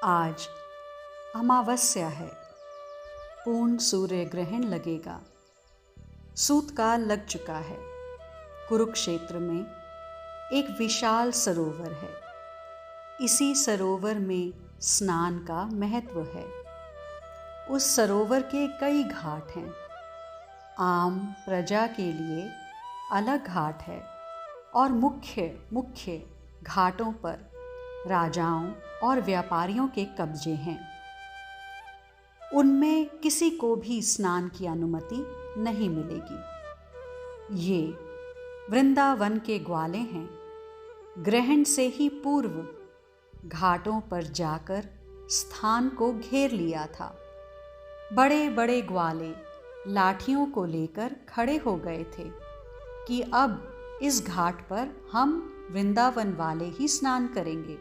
आज अमावस्या है। पूर्ण सूर्य ग्रहण लगेगा। सूतकाल लग चुका है। कुरुक्षेत्र में एक विशाल सरोवर है। इसी सरोवर में स्नान का महत्व है। उस सरोवर के कई घाट हैं। आम प्रजा के लिए अलग घाट है और मुख्य मुख्य घाटों पर राजाओं और व्यापारियों के कब्जे हैं। उनमें किसी को भी स्नान की अनुमति नहीं मिलेगी। ये वृंदावन के ग्वाले हैं। ग्रहण से ही पूर्व घाटों पर जाकर स्थान को घेर लिया था। बड़े बड़े ग्वाले लाठियों को लेकर खड़े हो गए थे कि अब इस घाट पर हम वृंदावन वाले ही स्नान करेंगे।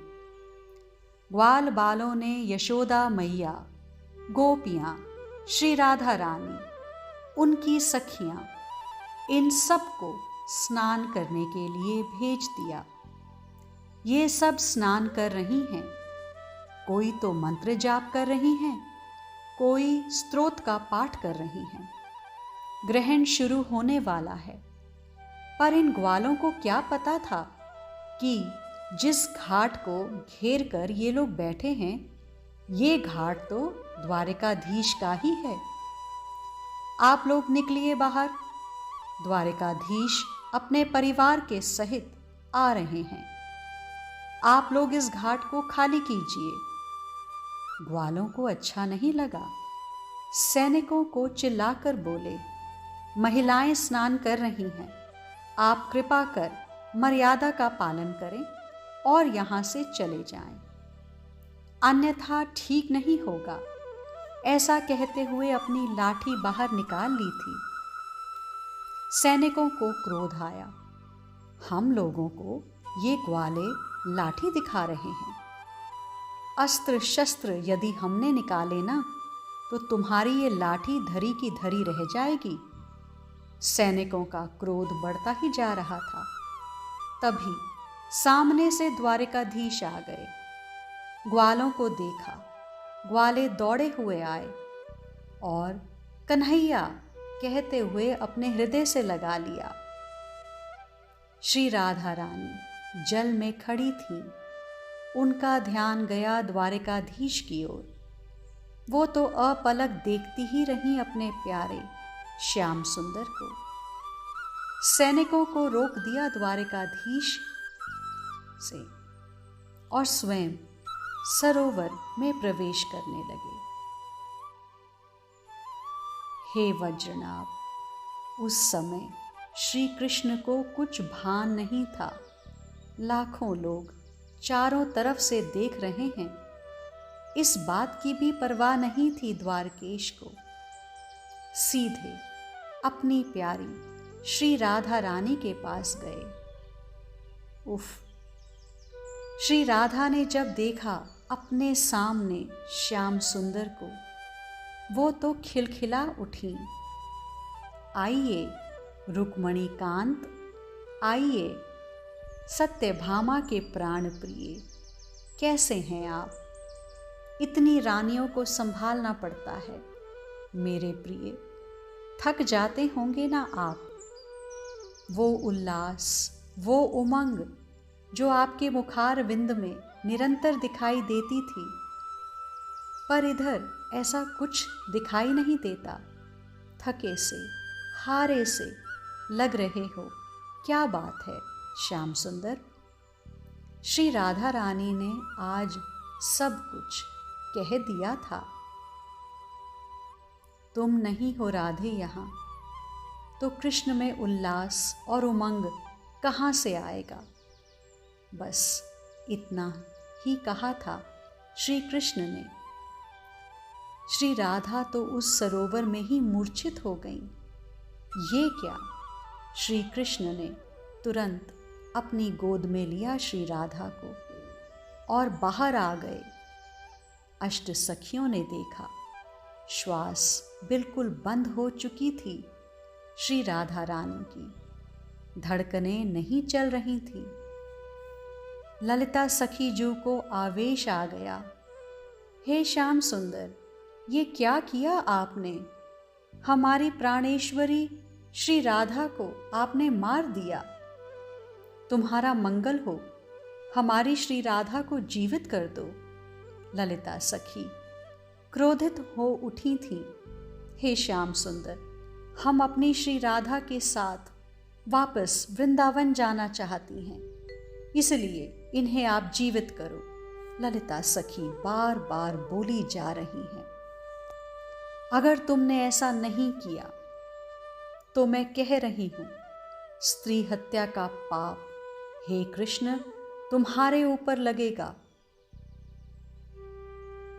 ग्वाल बालों ने यशोदा मैया, गोपियाँ, श्री राधा रानी, उनकी सखियाँ, इन सब को स्नान करने के लिए भेज दिया। ये सब स्नान कर रही हैं। कोई तो मंत्र जाप कर रही हैं, कोई स्तोत्र का पाठ कर रही हैं। ग्रहण शुरू होने वाला है। पर इन ग्वालों को क्या पता था कि जिस घाट को घेर कर ये लोग बैठे हैं, ये घाट तो द्वारिकाधीश का ही है। आप लोग निकलिए बाहर। द्वारिकाधीश अपने परिवार के सहित आ रहे हैं। आप लोग इस घाट को खाली कीजिए। ग्वालों को अच्छा नहीं लगा। सैनिकों को चिल्लाकर बोले, महिलाएं स्नान कर रही हैं। आप कृपा कर मर्यादा का पालन करें और यहां से चले जाएं, अन्यथा ठीक नहीं होगा। ऐसा कहते हुए अपनी लाठी बाहर निकाल ली थी। सैनिकों को क्रोध आया। हम लोगों को ये ग्वाले लाठी दिखा रहे हैं। अस्त्र शस्त्र यदि हमने निकाले ना, तो तुम्हारी ये लाठी धरी की धरी रह जाएगी। सैनिकों का क्रोध बढ़ता ही जा रहा था। तभी सामने से द्वारिकाधीश आ गए। ग्वालों को देखा। ग्वाले दौड़े हुए आए और कन्हैया कहते हुए अपने हृदय से लगा लिया। श्री राधा रानी जल में खड़ी थीं। उनका ध्यान गया द्वारिकाधीश की ओर। वो तो अपलक देखती ही रहीं अपने प्यारे श्याम सुंदर को। सैनिकों को रोक दिया द्वारिकाधीश से और स्वयं सरोवर में प्रवेश करने लगे। हे वज्रनाभ, उस समय श्री कृष्ण को कुछ भान नहीं था। लाखों लोग चारों तरफ से देख रहे हैं। इस बात की भी परवाह नहीं थी द्वारकेश को। सीधे अपनी प्यारी श्री राधा रानी के पास गए। उफ! श्री राधा ने जब देखा अपने सामने श्याम सुंदर को, वो तो खिलखिला उठी। आइए रुक्मणी कांत, आइए सत्यभामा के प्राण प्रिय, कैसे हैं आप? इतनी रानियों को संभालना पड़ता है मेरे प्रिय, थक जाते होंगे ना आप। वो उल्लास, वो उमंग जो आपके मुखार विंद में निरंतर दिखाई देती थी, पर इधर ऐसा कुछ दिखाई नहीं देता। थके से, हारे से लग रहे हो। क्या बात है श्याम सुंदर? श्री राधा रानी ने आज सब कुछ कह दिया था। तुम नहीं हो राधे यहाँ, तो कृष्ण में उल्लास और उमंग कहाँ से आएगा? बस इतना ही कहा था श्री कृष्ण ने। श्री राधा तो उस सरोवर में ही मूर्छित हो गईं। ये क्या? श्री कृष्ण ने तुरंत अपनी गोद में लिया श्री राधा को और बाहर आ गए। अष्ट सखियों ने देखा, श्वास बिल्कुल बंद हो चुकी थी श्री राधा रानी की। धड़कनें नहीं चल रही थी। ललिता सखी जू को आवेश आ गया। हे श्याम सुंदर, ये क्या किया आपने? हमारी प्राणेश्वरी श्री राधा को आपने मार दिया। तुम्हारा मंगल हो, हमारी श्री राधा को जीवित कर दो। ललिता सखी क्रोधित हो उठी थी। हे श्याम सुंदर, हम अपनी श्री राधा के साथ वापस वृंदावन जाना चाहती हैं, इसलिए इन्हें आप जीवित करो। ललिता सखी बार बार बोली जा रही हैं। अगर तुमने ऐसा नहीं किया तो मैं कह रही हूं, स्त्री हत्या का पाप हे कृष्ण तुम्हारे ऊपर लगेगा।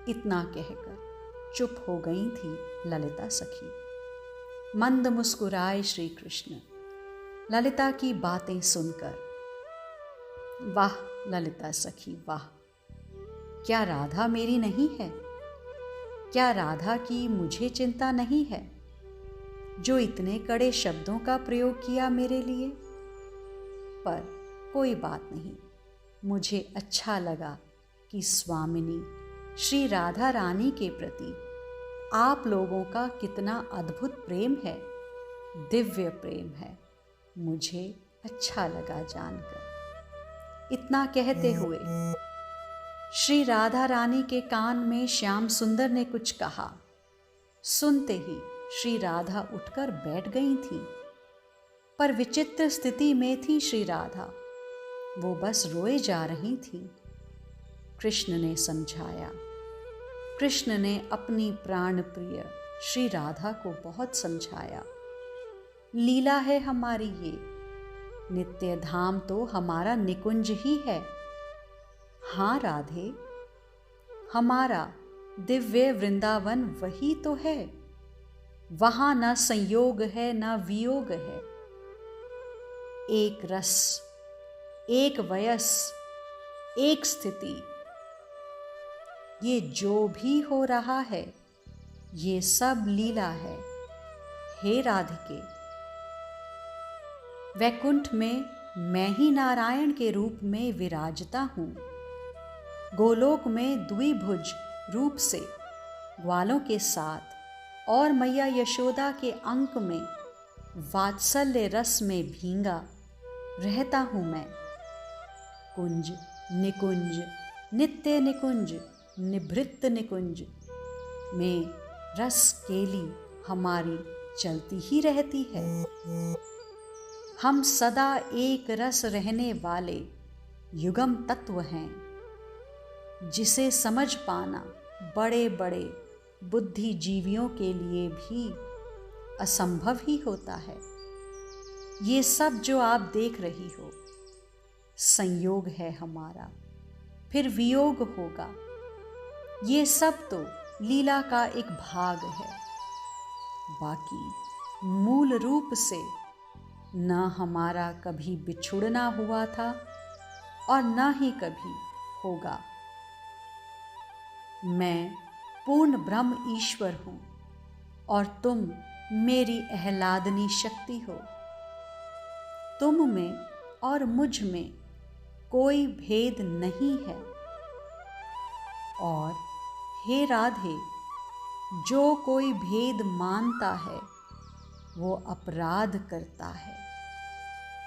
इतना कहकर चुप हो गई थी ललिता सखी। मंद मुस्कुराए श्री कृष्ण ललिता की बातें सुनकर। वाह ललिता सखी वाह, क्या राधा मेरी नहीं है? क्या राधा की मुझे चिंता नहीं है, जो इतने कड़े शब्दों का प्रयोग किया मेरे लिए? पर कोई बात नहीं, मुझे अच्छा लगा कि स्वामिनी श्री राधा रानी के प्रति आप लोगों का कितना अद्भुत प्रेम है, दिव्य प्रेम है। मुझे अच्छा लगा जानकर। इतना कहते हुए श्री राधा रानी के कान में श्याम सुंदर ने कुछ कहा। सुनते ही श्री राधा उठकर बैठ गई थी। पर विचित्र स्थिति में थी श्री राधा, वो बस रोए जा रही थी। कृष्ण ने समझाया। कृष्ण ने अपनी प्राण प्रिय श्री राधा को बहुत समझाया। लीला है हमारी ये, नित्य धाम तो हमारा निकुंज ही है। हाँ राधे, हमारा दिव्य वृंदावन वही तो है। वहां न संयोग है न वियोग है। एक रस, एक वयस, एक स्थिति, ये जो भी हो रहा है ये सब लीला है। हे राधिके, वैकुंठ में मैं ही नारायण के रूप में विराजता हूँ। गोलोक में द्विभुज रूप से ग्वालों के साथ और मैया यशोदा के अंक में वात्सल्य रस में भींगा रहता हूँ मैं। कुंज निकुंज, नित्य निकुंज, निभृत निकुंज में रस केली हमारी चलती ही रहती है। हम सदा एक रस रहने वाले युगम तत्व हैं, जिसे समझ पाना बड़े बड़े बुद्धिजीवियों के लिए भी असंभव ही होता है। ये सब जो आप देख रही हो संयोग है हमारा, फिर वियोग होगा। ये सब तो लीला का एक भाग है। बाकी मूल रूप से न हमारा कभी बिछुड़ना हुआ था और न ही कभी होगा। मैं पूर्ण ब्रह्म ईश्वर हूँ और तुम मेरी आह्लादनी शक्ति हो। तुम में और मुझ में कोई भेद नहीं है। और हे राधे, जो कोई भेद मानता है वो अपराध करता है,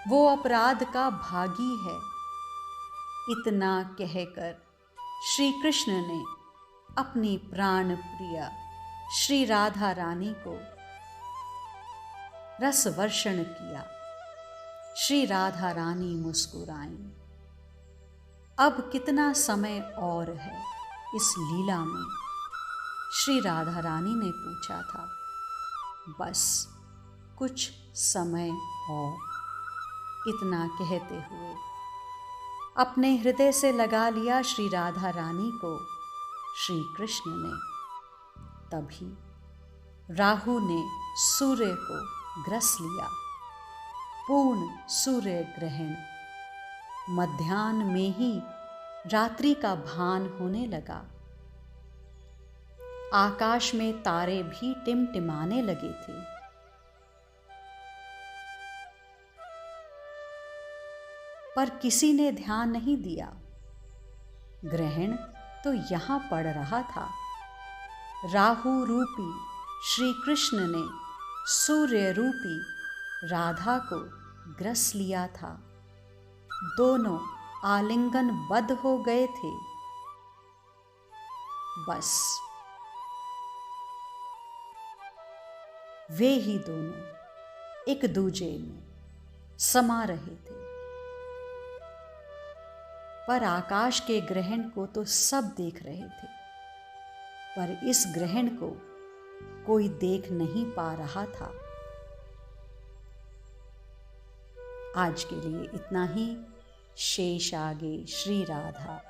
वो अपराध का भागी है। इतना कहकर श्री कृष्ण ने अपनी प्राण प्रिया श्री राधा रानी को रसवर्षण किया। श्री राधा रानी मुस्कुराईं। अब कितना समय और है इस लीला में? श्री राधा रानी ने पूछा था। बस कुछ समय और। इतना कहते हुए अपने हृदय से लगा लिया श्री राधा रानी को श्री कृष्ण ने। तभी राहु ने सूर्य को ग्रस लिया। पूर्ण सूर्य ग्रहण। मध्याह्न में ही रात्रि का भान होने लगा। आकाश में तारे भी टिमटिमाने लगे थे। पर किसी ने ध्यान नहीं दिया। ग्रहण तो यहाँ पड़ रहा था। राहु रूपी श्री कृष्ण ने सूर्य रूपी राधा को ग्रस लिया था। दोनों आलिंगन बद्ध हो गए थे। बस वे ही दोनों एक दूजे में समा रहे थे। पर आकाश के ग्रहण को तो सब देख रहे थे, पर इस ग्रहण को कोई देख नहीं पा रहा था। आज के लिए इतना ही। शेष आगे। श्री राधा।